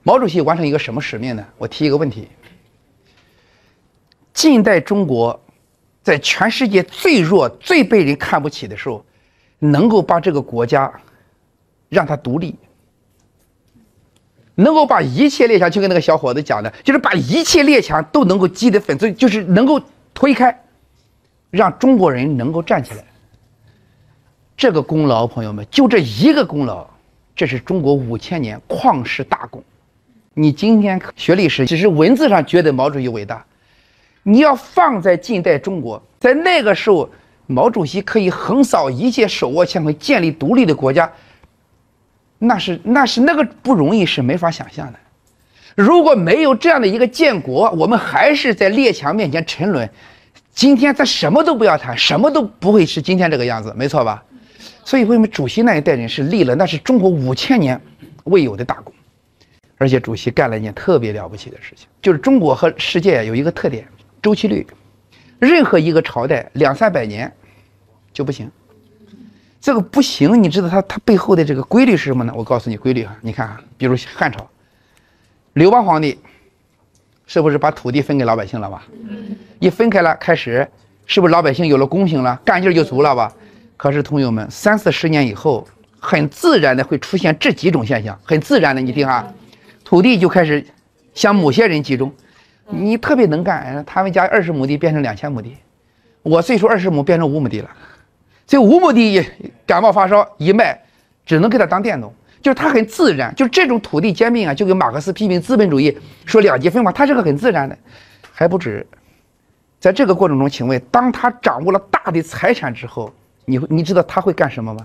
毛主席完成一个什么使命呢？我提一个问题：近代中国在全世界最弱、最被人看不起的时候，能够把这个国家让它独立，能够把一切列强，就跟那个小伙子讲的，就是把一切列强都能够击得粉碎，就是能够推开，让中国人能够站起来。这个功劳，朋友们，就这一个功劳，这是中国5000年旷世大功。你今天学历史，只是文字上觉得毛主席伟大，你要放在近代中国，在那个时候，毛主席可以横扫一切手握乾坤、建立独立的国家，那个不容易，是没法想象的。如果没有这样的一个建国，我们还是在列强面前沉沦，今天咱什么都不要谈，什么都不会是今天这个样子，没错吧？所以为什么主席那一代人是立了，那是中国5000年未有的大功。而且主席干了一件特别了不起的事情，就是中国和世界有一个特点，周期率，任何一个朝代200-300年就不行。这个不行，你知道它背后的这个规律是什么呢？我告诉你规律啊，你看啊，比如汉朝，刘邦皇帝是不是把土地分给老百姓了吧？一分开了，开始是不是老百姓有了公行了，干劲就足了吧？可是同学们，30-40年以后，很自然的会出现这几种现象，很自然的，你听啊，土地就开始向某些人集中。你特别能干，他们家20亩地变成2000亩地，我岁数20亩变成5亩地了，这5亩地感冒发烧一卖，只能给他当佃农，就是他很自然，就是这种土地兼并啊，就跟马克思批评资本主义说两极分化，它是个很自然的，还不止。在这个过程中，请问，当他掌握了大的财产之后，你知道他会干什么吗？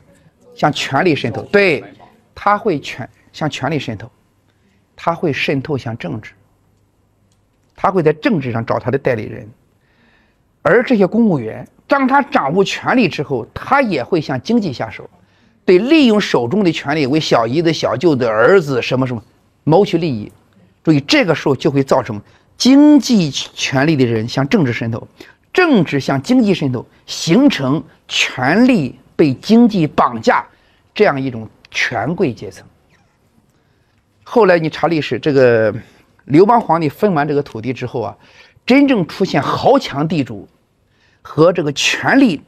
向权力渗透，对，他会向权力渗透，他会渗透向政治，他会在政治上找他的代理人。而这些公务员，当他掌握权力之后，他也会向经济下手，对，利用手中的权力为小姨子、小舅子、儿子什么谋取利益。注意，这个时候就会造成经济权力的人向政治渗透，政治向经济渗透，形成权力被经济绑架这样一种权贵阶层。后来你查历史，这个刘邦皇帝分完这个土地之后啊，真正出现豪强地主和这个权力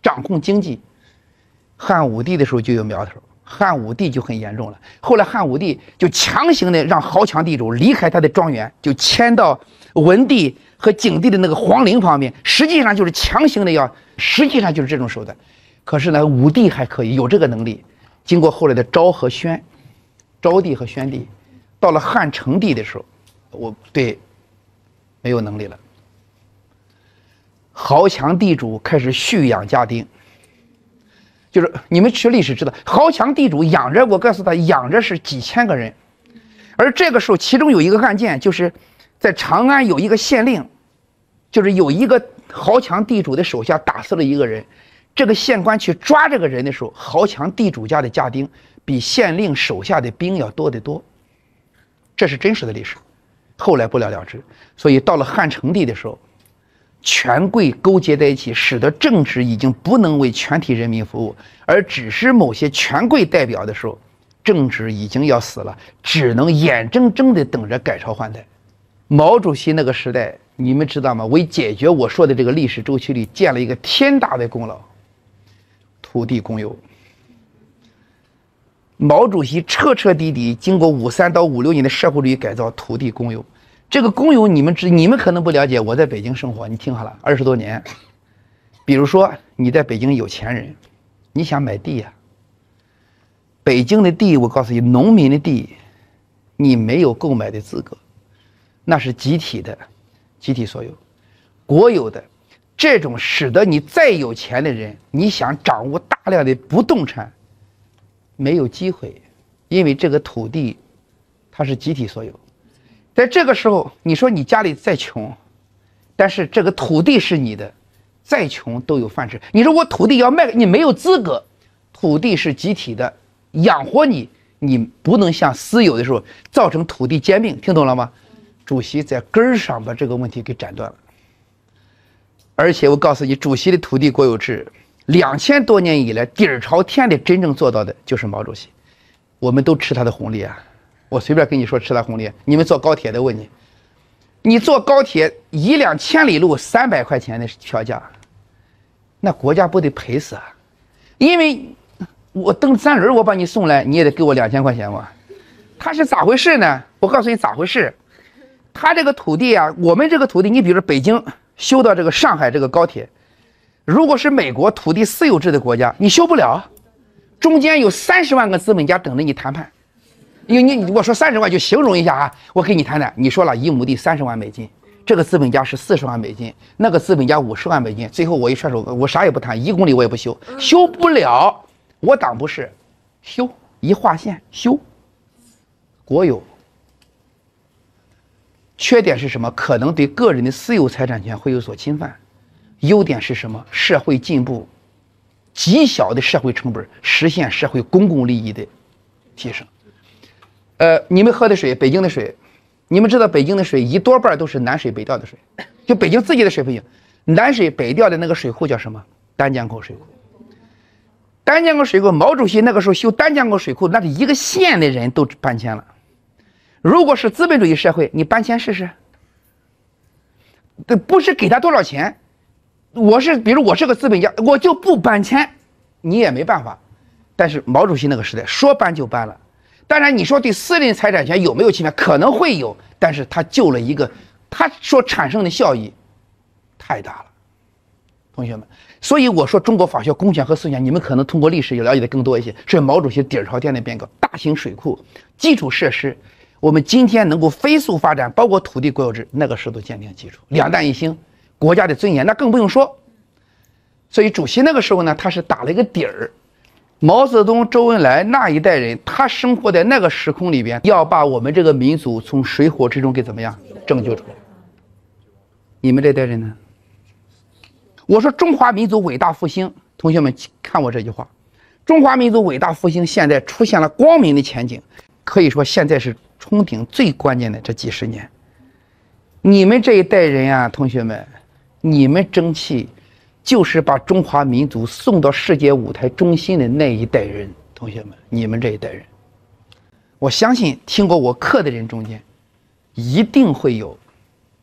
掌控经济，汉武帝的时候就有苗头，汉武帝就很严重了。后来汉武帝就强行的让豪强地主离开他的庄园，就迁到文帝和景帝的那个皇陵旁边，实际上就是强行的实际上就是这种手段。可是呢，武帝还可以有这个能力，经过后来的昭和宣，昭帝和宣帝，到了汉成帝的时候，没有能力了。豪强地主开始蓄养家丁，就是你们学历史知道，豪强地主养着，我告诉他，养着是几千个人。而这个时候，其中有一个案件，就是在长安有一个县令，就是有一个豪强地主的手下打死了一个人。这个县官去抓这个人的时候，豪强地主家的家丁比县令手下的兵要多得多，这是真实的历史。后来不了了之，所以到了汉成帝的时候，权贵勾结在一起，使得政治已经不能为全体人民服务，而只是某些权贵代表的时候，政治已经要死了，只能眼睁睁地等着改朝换代。毛主席那个时代，你们知道吗？为解决我说的这个历史周期里，建了一个天大的功劳——土地公有。毛主席彻彻底底经过53到56年的社会主义改造，土地公有。这个公有你们可能不了解，我在北京生活，你听好了，20多年。比如说你在北京有钱人，你想买地呀，北京的地，我告诉你，农民的地，你没有购买的资格，那是集体的，集体所有，国有的。这种使得你再有钱的人，你想掌握大量的不动产，没有机会，因为这个土地它是集体所有。在这个时候，你说你家里再穷，但是这个土地是你的，再穷都有饭吃。你说我土地要卖，你没有资格，土地是集体的，养活你，你不能像私有的时候造成土地兼并，听懂了吗？主席在根儿上把这个问题给斩断了。而且我告诉你，主席的土地国有制2000多年以来底儿朝天的真正做到的就是毛主席，我们都吃他的红利啊。我随便跟你说吃大红利。你们坐高铁的问你，你坐高铁1辆千里路300块钱的票价，那国家不得赔死啊？因为我蹬3轮我把你送来，你也得给我2000块钱吧？他是咋回事呢？我告诉你咋回事。他这个土地啊，我们这个土地，你比如说北京修到这个上海这个高铁，如果是美国土地私有制的国家，你修不了，中间有30万个资本家等着你谈判。因为我说30万就形容一下啊，我给你谈谈。你说了1亩地30万美金，这个资本家是40万美金，那个资本家50万美金，最后我一甩手，我啥也不谈，1公里我也不修，修不了。我党不是，修一划线修，国有。缺点是什么？可能对个人的私有财产权会有所侵犯。优点是什么？社会进步，极小的社会成本实现社会公共利益的提升。你们喝的水，北京的水，你们知道北京的水一多半都是南水北调的水，就北京自己的水不行，南水北调的那个水库叫什么？丹江口水库。丹江口水库，毛主席那个时候修丹江口水库，那是一个县的人都搬迁了。如果是资本主义社会，你搬迁试试？不是给他多少钱，比如我是个资本家，我就不搬迁，你也没办法。但是毛主席那个时代说搬就搬了。当然，你说对私人财产权有没有侵犯？可能会有，但是他救了一个，他所产生的效益太大了，同学们。所以我说中国法学公权和私权，你们可能通过历史也了解的更多一些。是毛主席底儿朝天的变革，大型水库、基础设施，我们今天能够飞速发展，包括土地国有制，那个时候都奠定基础。2弹1星，国家的尊严那更不用说。所以主席那个时候呢，他是打了一个底儿。毛泽东、周恩来那一代人，他生活在那个时空里边，要把我们这个民族从水火之中给怎么样拯救出来。你们这代人呢？我说中华民族伟大复兴，同学们看我这句话，中华民族伟大复兴现在出现了光明的前景，可以说现在是冲顶最关键的这几十年。你们这一代人啊，同学们，你们争气。就是把中华民族送到世界舞台中心的那一代人，同学们，你们这一代人，我相信听过我课的人中间，一定会有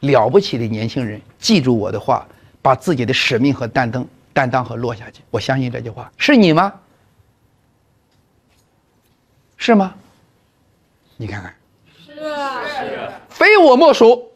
了不起的年轻人记住我的话，把自己的使命和担当和落下去。我相信这句话，是你吗？是吗？你看看，是啊，非我莫属。